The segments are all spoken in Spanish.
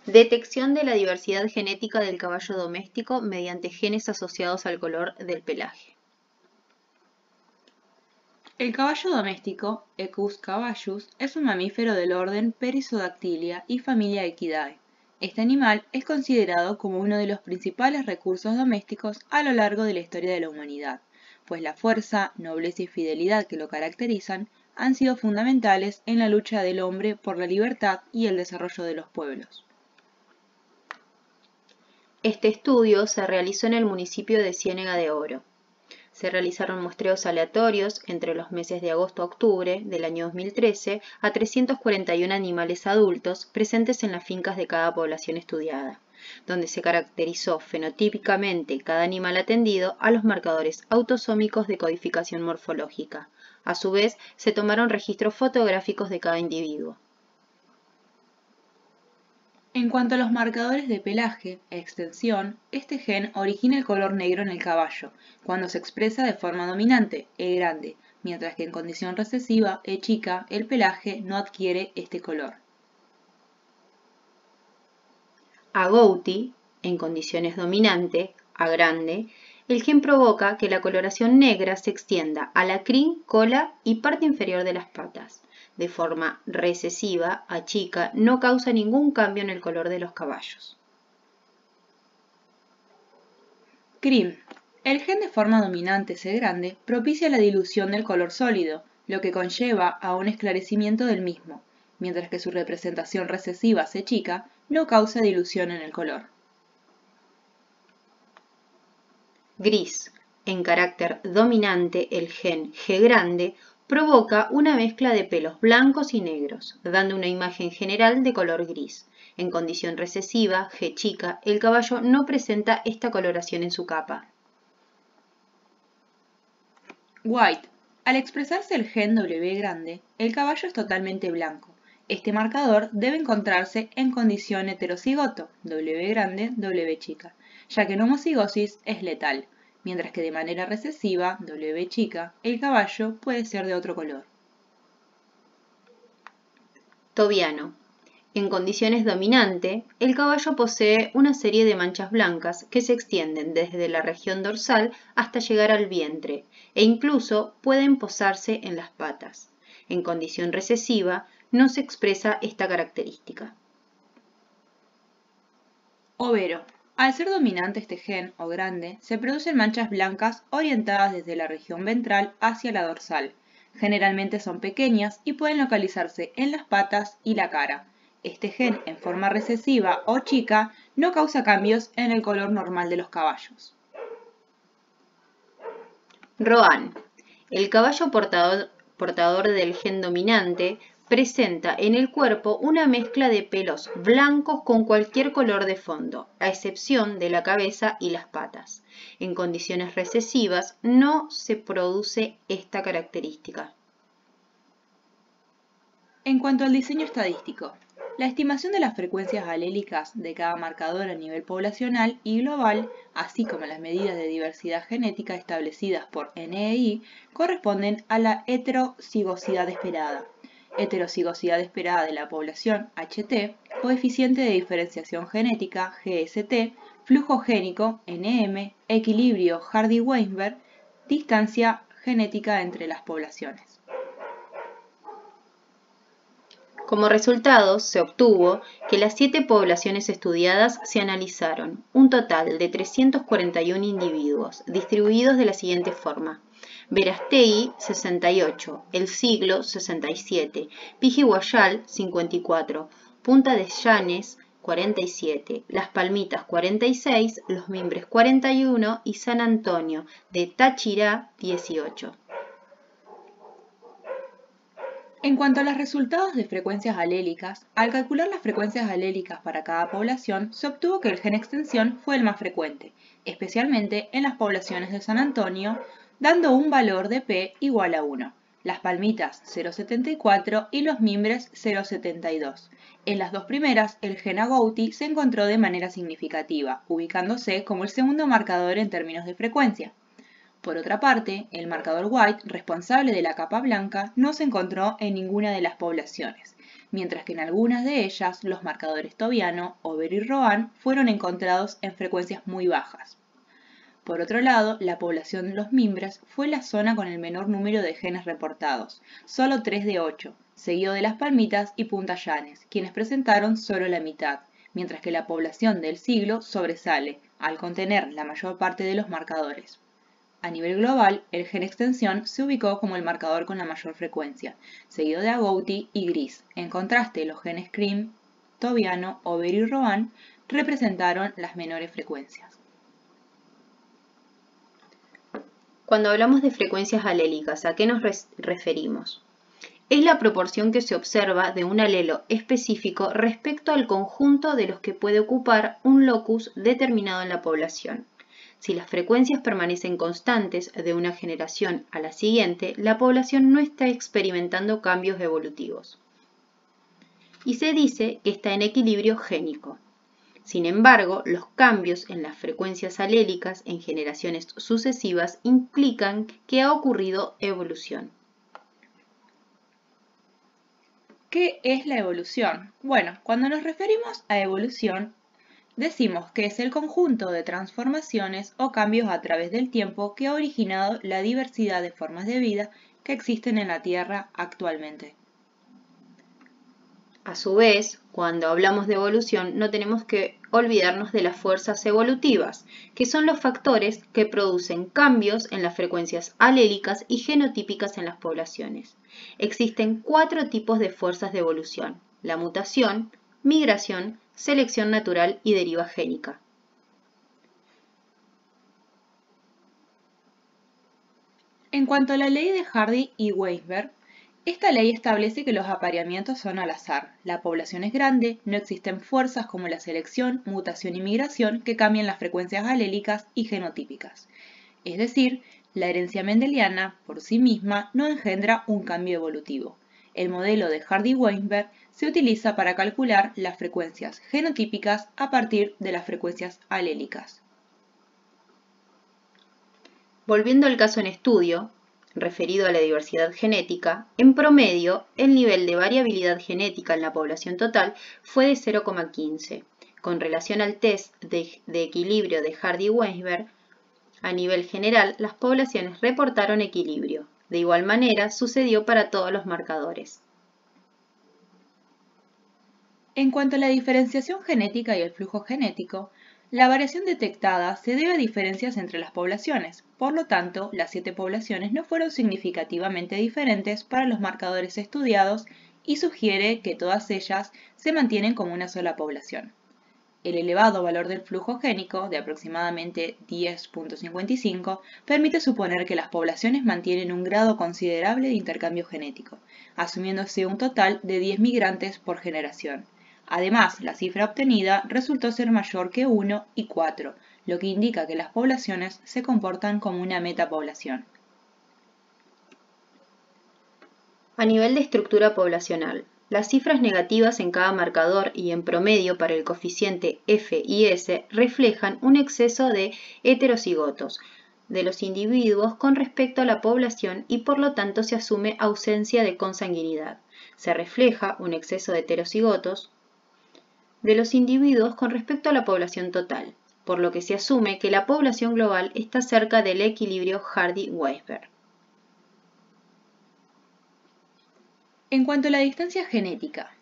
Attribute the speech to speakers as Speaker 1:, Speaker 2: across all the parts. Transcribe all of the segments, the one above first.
Speaker 1: Detección de la diversidad genética del caballo doméstico mediante genes asociados al color del pelaje.
Speaker 2: El caballo doméstico, Equus caballus, es un mamífero del orden Perissodactylia y familia Equidae. Este animal es considerado como uno de los principales recursos domésticos a lo largo de la historia de la humanidad, pues la fuerza, nobleza y fidelidad que lo caracterizan han sido fundamentales en la lucha del hombre por la libertad y el desarrollo de los pueblos.
Speaker 1: Este estudio se realizó en el municipio de Ciénega de Oro. Se realizaron muestreos aleatorios entre los meses de agosto a octubre del año 2013 a 341 animales adultos presentes en las fincas de cada población estudiada, donde se caracterizó fenotípicamente cada animal atendido a los marcadores autosómicos de codificación morfológica. A su vez, se tomaron registros fotográficos de cada individuo.
Speaker 2: En cuanto a los marcadores de pelaje e extensión, este gen origina el color negro en el caballo, cuando se expresa de forma dominante, E grande, mientras que en condición recesiva, E chica, el pelaje no adquiere este color.
Speaker 1: Agouti, en condiciones dominante, A grande, el gen provoca que la coloración negra se extienda a la crin, cola y parte inferior de las patas. De forma recesiva, A chica, no causa ningún cambio en el color de los caballos.
Speaker 2: CRIM. El gen de forma dominante C grande propicia la dilución del color sólido, lo que conlleva a un esclarecimiento del mismo, mientras que su representación recesiva C chica no causa dilución en el color.
Speaker 1: Gris. En carácter dominante, el gen G grande provoca una mezcla de pelos blancos y negros, dando una imagen general de color gris. En condición recesiva, G chica, el caballo no presenta esta coloración en su capa.
Speaker 2: White. Al expresarse el gen W grande, el caballo es totalmente blanco. Este marcador debe encontrarse en condición heterocigoto, W grande, W chica, ya que en homocigosis es letal, mientras que de manera recesiva, W chica, el caballo puede ser de otro color.
Speaker 1: Tobiano. En condiciones dominante, el caballo posee una serie de manchas blancas que se extienden desde la región dorsal hasta llegar al vientre e incluso pueden posarse en las patas. En condición recesiva, no se expresa esta característica.
Speaker 2: Overo. Al ser dominante este gen, o grande, se producen manchas blancas orientadas desde la región ventral hacia la dorsal. Generalmente son pequeñas y pueden localizarse en las patas y la cara. Este gen, en forma recesiva o chica, no causa cambios en el color normal de los caballos.
Speaker 1: Roan. El caballo portador del gen dominante presenta en el cuerpo una mezcla de pelos blancos con cualquier color de fondo, a excepción de la cabeza y las patas. En condiciones recesivas no se produce esta característica.
Speaker 2: En cuanto al diseño estadístico, la estimación de las frecuencias alélicas de cada marcador a nivel poblacional y global, así como las medidas de diversidad genética establecidas por NEI, corresponden a la heterocigosidad esperada. Heterocigosidad esperada de la población HT, coeficiente de diferenciación genética GST, flujo génico NM, equilibrio Hardy-Weinberg, distancia genética entre las poblaciones.
Speaker 1: Como resultado, se obtuvo que las 7 poblaciones estudiadas se analizaron, un total de 341 individuos, distribuidos de la siguiente forma. Verástegui 68, El Siglo 67, Pijiguayal 54, Punta de Llanes 47, Las Palmitas 46, Los Mimbres 41 y San Antonio de Táchira 18.
Speaker 2: En cuanto a los resultados de frecuencias alélicas, al calcular las frecuencias alélicas para cada población, se obtuvo que el gen extensión fue el más frecuente, especialmente en las poblaciones de San Antonio, dando un valor de P igual a 1, Las Palmitas 0,74 y Los Mimbres 0,72. En las dos primeras, el gen agouti se encontró de manera significativa, ubicándose como el segundo marcador en términos de frecuencia. Por otra parte, el marcador White, responsable de la capa blanca, no se encontró en ninguna de las poblaciones, mientras que en algunas de ellas los marcadores Tobiano, Over y Roan fueron encontrados en frecuencias muy bajas. Por otro lado, la población de los mimbres fue la zona con el menor número de genes reportados, solo 3 de 8, seguido de las palmitas y Punta Llanes, quienes presentaron solo la mitad, mientras que la población del siglo sobresale, al contener la mayor parte de los marcadores. A nivel global, el gen extensión se ubicó como el marcador con la mayor frecuencia, seguido de agouti y gris. En contraste, los genes CRIM, Tobiano, Over y Roan representaron las menores frecuencias.
Speaker 1: Cuando hablamos de frecuencias alélicas, ¿a qué nos referimos? Es la proporción que se observa de un alelo específico respecto al conjunto de los que puede ocupar un locus determinado en la población. Si las frecuencias permanecen constantes de una generación a la siguiente, la población no está experimentando cambios evolutivos. Y se dice que está en equilibrio génico. Sin embargo, los cambios en las frecuencias alélicas en generaciones sucesivas implican que ha ocurrido evolución.
Speaker 2: ¿Qué es la evolución? Bueno, cuando nos referimos a evolución, decimos que es el conjunto de transformaciones o cambios a través del tiempo que ha originado la diversidad de formas de vida que existen en la Tierra actualmente.
Speaker 1: A su vez, cuando hablamos de evolución, no tenemos que olvidarnos de las fuerzas evolutivas, que son los factores que producen cambios en las frecuencias alélicas y genotípicas en las poblaciones. Existen 4 tipos de fuerzas de evolución: la mutación, migración, selección natural y deriva génica.
Speaker 2: En cuanto a la ley de Hardy y Weisberg, esta ley establece que los apareamientos son al azar. La población es grande, no existen fuerzas como la selección, mutación y migración que cambian las frecuencias alélicas y genotípicas. Es decir, la herencia mendeliana por sí misma no engendra un cambio evolutivo. El modelo de Hardy-Weinberg se utiliza para calcular las frecuencias genotípicas a partir de las frecuencias alélicas.
Speaker 1: Volviendo al caso en estudio, referido a la diversidad genética, en promedio, el nivel de variabilidad genética en la población total fue de 0,15. Con relación al test de equilibrio de Hardy-Weinberg, a nivel general, las poblaciones reportaron equilibrio. De igual manera, sucedió para todos los marcadores.
Speaker 2: En cuanto a la diferenciación genética y el flujo genético, la variación detectada se debe a diferencias entre las poblaciones. Por lo tanto, las 7 poblaciones no fueron significativamente diferentes para los marcadores estudiados y sugiere que todas ellas se mantienen como una sola población. El elevado valor del flujo génico, de aproximadamente 10.55, permite suponer que las poblaciones mantienen un grado considerable de intercambio genético, asumiéndose un total de 10 migrantes por generación. Además, la cifra obtenida resultó ser mayor que 1 y 4, lo que indica que las poblaciones se comportan como una metapoblación.
Speaker 1: A nivel de estructura poblacional, las cifras negativas en cada marcador y en promedio para el coeficiente F y S reflejan un exceso de heterocigotos de los individuos con respecto a la población y por lo tanto se asume ausencia de consanguinidad. Se refleja un exceso de heterocigotos de los individuos con respecto a la población total, por lo que se asume que la población global está cerca del equilibrio Hardy-Weisberg.
Speaker 2: En cuanto a la distancia genética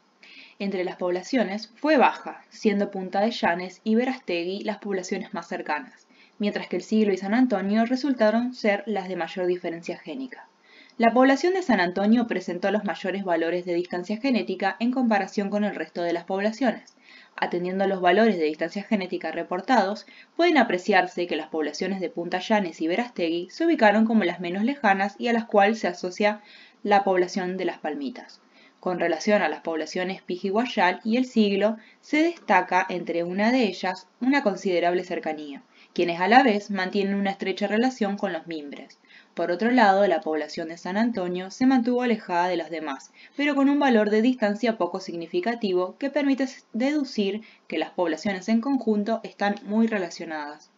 Speaker 2: entre las poblaciones, fue baja, siendo Punta de Llanes y Verástegui las poblaciones más cercanas, mientras que El Siglo y San Antonio resultaron ser las de mayor diferencia génica. La población de San Antonio presentó los mayores valores de distancia genética en comparación con el resto de las poblaciones. Atendiendo a los valores de distancia genética reportados, pueden apreciarse que las poblaciones de Punta Llanes y Verástegui se ubicaron como las menos lejanas y a las cuales se asocia la población de las Palmitas. Con relación a las poblaciones Pijiguayal y El Siglo, se destaca entre una de ellas una considerable cercanía, quienes a la vez mantienen una estrecha relación con los mimbres. Por otro lado, la población de San Antonio se mantuvo alejada de las demás, pero con un valor de distancia poco significativo que permite deducir que las poblaciones en conjunto están muy relacionadas.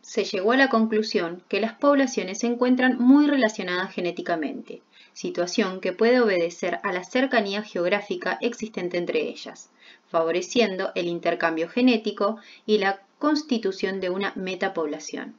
Speaker 1: Se llegó a la conclusión que las poblaciones se encuentran muy relacionadas genéticamente. situación que puede obedecer a la cercanía geográfica existente entre ellas, favoreciendo el intercambio genético y la constitución de una metapoblación.